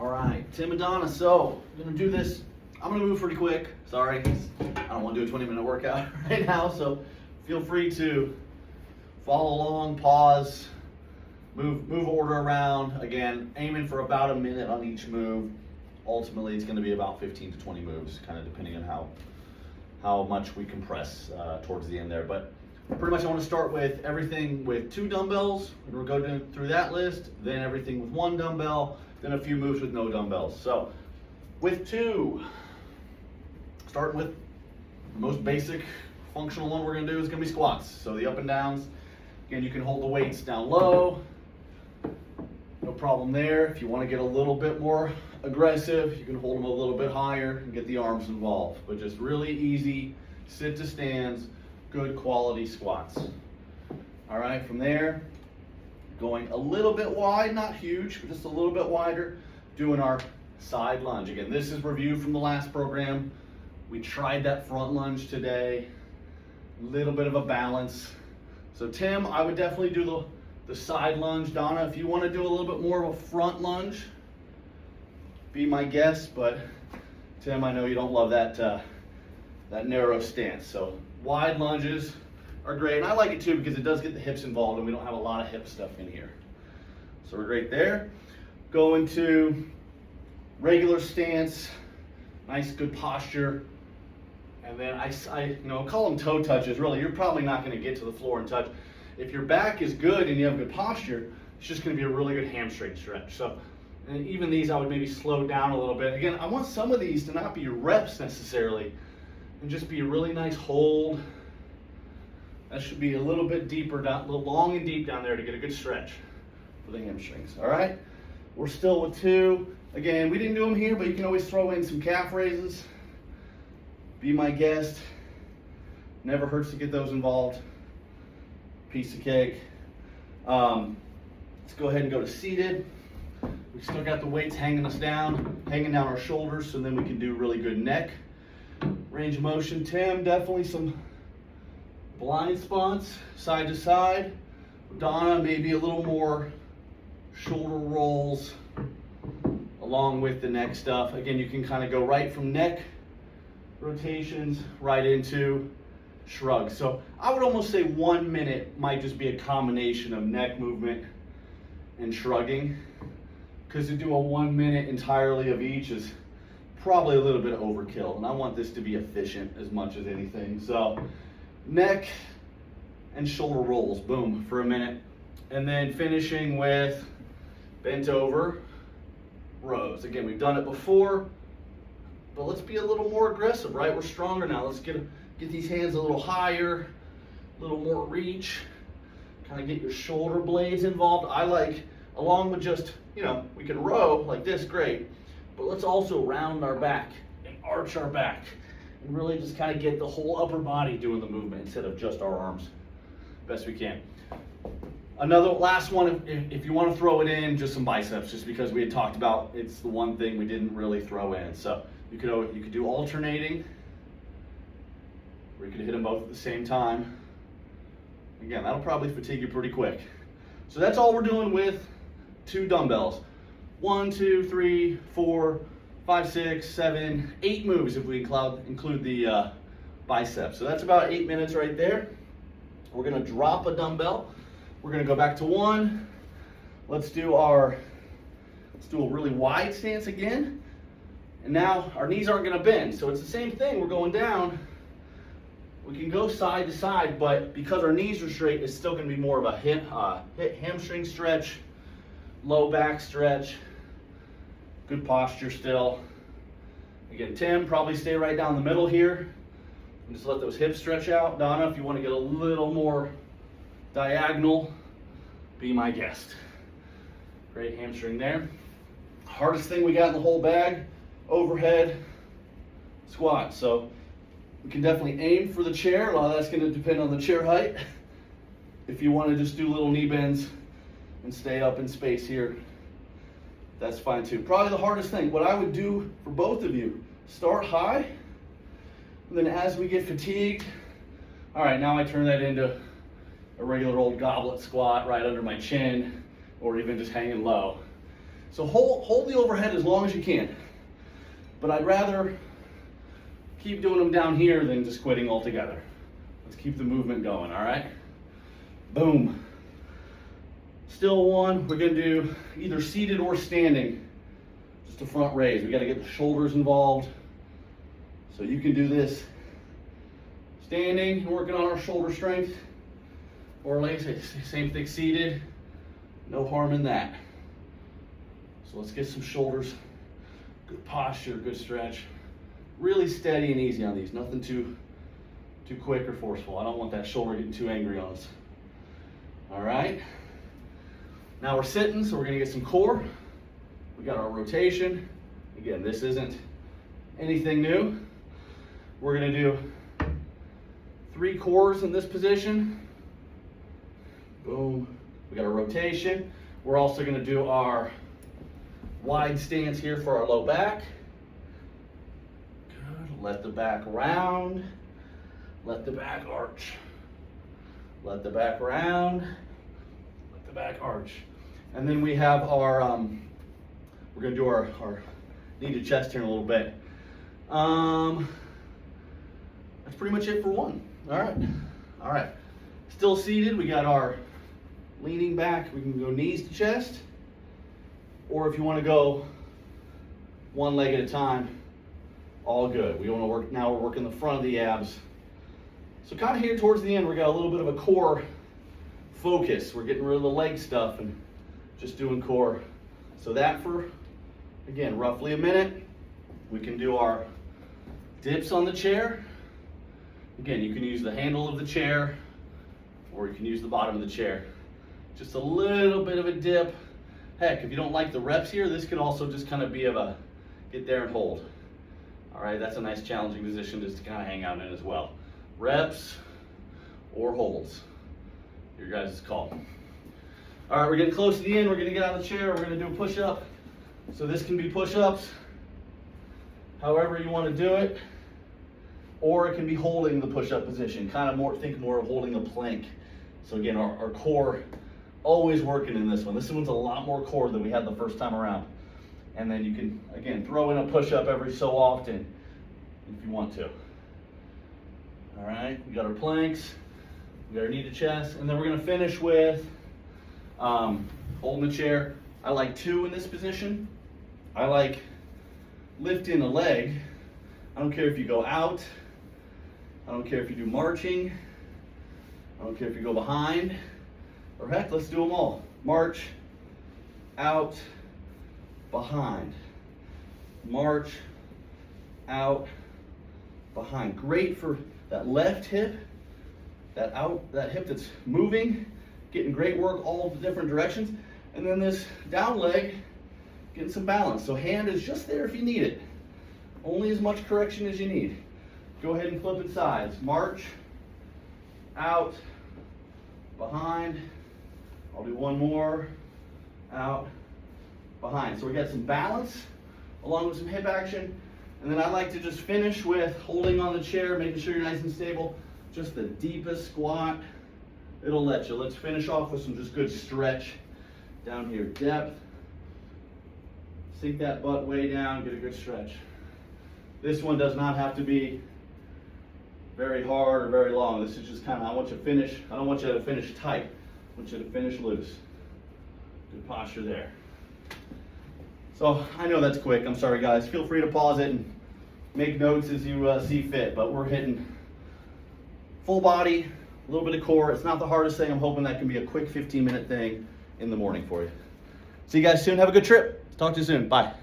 All right, Tim and Donna, so I'm gonna do this. I'm gonna move pretty quick. Sorry, 'cause I don't want to do a 20-minute workout right now, so feel free to follow along, pause, move order around. Again, aiming for about a minute on each move. Ultimately, it's gonna be about 15 to 20 moves, kind of depending on how much we compress towards the end there. But pretty much I want to start with everything with 2 dumbbells. We'll go through that list, then everything with 1 dumbbell, then a few moves with no dumbbells. So with 2, starting with the most basic functional one we're going to do is going to be squats. So the up and downs, again, you can hold the weights down low, no problem there. If you want to get a little bit more aggressive, you can hold them a little bit higher and get the arms involved. But just really easy sit to stands, good quality squats. All right, from there, going a little bit wide, not huge, but just a little bit wider, doing our side lunge. Again, this is review from the last program. We tried that front lunge today, a little bit of a balance. So Tim, I would definitely do the side lunge. Donna, if you want to do a little bit more of a front lunge, be my guest, but Tim, I know you don't love that narrow stance. So wide lunges are great, and I like it too because it does get the hips involved and we don't have a lot of hip stuff in here. So we're great there. Going to regular stance, nice good posture, and then I call them toe touches. Really, you're probably not going to get to the floor and touch. If your back is good and you have good posture, it's just going to be a really good hamstring stretch. So, and even these I would maybe slow down a little bit. Again, I want some of these to not be reps necessarily, and just be a really nice hold. That should be a little bit deeper down, a little long and deep down there to get a good stretch for the hamstrings. All right, we're still with 2. Again, we didn't do them here, but you can always throw in some calf raises. Be my guest. Never hurts to get those involved. Piece of cake. Let's go ahead and go to seated. We still got the weights hanging down our shoulders, so then we can do really good neck range of motion. Tim, definitely some blind spots, side to side. Donna, maybe a little more shoulder rolls along with the neck stuff. Again, you can kind of go right from neck rotations right into shrugs. So I would almost say 1 minute might just be a combination of neck movement and shrugging, because to do a 1 minute entirely of each is probably a little bit overkill, and I want this to be efficient as much as anything. So neck and shoulder rolls, boom, for a minute, and then finishing with bent over rows. Again, we've done it before, but let's be a little more aggressive, right? We're stronger now. Let's get these hands a little higher, a little more reach, kind of get your shoulder blades involved. I like, along with just, we can row like this, great, but let's also round our back and arch our back and really just kind of get the whole upper body doing the movement instead of just our arms, best we can. Another last one, if you want to throw it in, just some biceps, just because we had talked about it's the one thing we didn't really throw in. So you could do alternating, or you could hit them both at the same time. Again, that'll probably fatigue you pretty quick. So that's all we're doing with 2 dumbbells. 1, 2, 3, 4, 5, 6, 7, 8 moves if we include the biceps. So that's about 8 minutes right there. We're gonna drop a dumbbell. We're gonna go back to 1. Let's do a really wide stance again. And now our knees aren't gonna bend. So it's the same thing, we're going down. We can go side to side, but because our knees are straight, it's still gonna be more of a hip hamstring stretch, low back stretch, good posture still. Again, Tim, probably stay right down the middle here and just let those hips stretch out. Donna, if you want to get a little more diagonal, be my guest. Great hamstring there. Hardest thing we got in the whole bag, overhead squat. So we can definitely aim for the chair. A lot of that's going to depend on the chair height. If you want to just do little knee bends and stay up in space here, that's fine too. Probably the hardest thing, what I would do for both of you, start high, and then as we get fatigued, all right, now I turn that into a regular old goblet squat right under my chin, or even just hanging low. So hold the overhead as long as you can. But I'd rather keep doing them down here than just quitting altogether. Let's keep the movement going, all right? Boom. Still one, we're gonna do either seated or standing. Just a front raise. We gotta get the shoulders involved. So you can do this standing, working on our shoulder strength, or like I say, same thing seated. No harm in that. So let's get some shoulders, good posture, good stretch. Really steady and easy on these, nothing too quick or forceful. I don't want that shoulder getting too angry on us. All right. Now we're sitting, so we're gonna get some core. We got our rotation. Again, this isn't anything new. We're gonna do 3 cores in this position. Boom. We got a rotation. We're also gonna do our wide stance here for our low back. Good. Let the back round. Let the back arch. Let the back round. Let the back arch. And then we have our, we're gonna do our knee to chest here in a little bit. That's pretty much it for one. All right. Still seated, we got our leaning back. We can go knees to chest. Or if you wanna go one leg at a time, all good. We wanna work, now we're working the front of the abs. So kind of here towards the end, we got a little bit of a core focus. We're getting rid of the leg stuff and just doing core. So that for, again, roughly a minute. We can do our dips on the chair. Again, you can use the handle of the chair or you can use the bottom of the chair. Just a little bit of a dip. Heck, if you don't like the reps here, this can also just kind of be of a get there and hold. All right, that's a nice challenging position just to kind of hang out in as well. Reps or holds, your guys' call. All right, we're getting close to the end. We're gonna get out of the chair. We're gonna do a push-up. So this can be push-ups, however you wanna do it, or it can be holding the push-up position. Kind of more, think more of holding a plank. So again, our core, always working in this one. This one's a lot more core than we had the first time around. And then you can, again, throw in a push-up every so often if you want to. All right, we got our planks, we got our knee to chest, and then we're gonna finish with holding the chair. I like 2 in this position. I like lifting a leg. I don't care if you go out. I don't care if you do marching. I don't care if you go behind. Or heck, let's do them all. March, out, behind. March, out, behind. Great for that left hip, that hip that's moving, getting great work all the different directions. And then this down leg, getting some balance. So hand is just there if you need it. Only as much correction as you need. Go ahead and flip it sides. March, out, behind. I'll do one more, out, behind. So we got some balance along with some hip action. And then I like to just finish with holding on the chair, making sure you're nice and stable. Just the deepest squat it'll let you. Let's finish off with some just good stretch down here. Depth. Sink that butt way down, get a good stretch. This one does not have to be very hard or very long. This is just kind of, I want you to finish, I don't want you to finish tight. I want you to finish loose. Good posture there. So I know that's quick. I'm sorry, guys. Feel free to pause it and make notes as you see fit. But we're hitting full body, a little bit of core. It's not the hardest thing. I'm hoping that can be a quick 15-minute thing in the morning for you. See you guys soon. Have a good trip. Talk to you soon. Bye.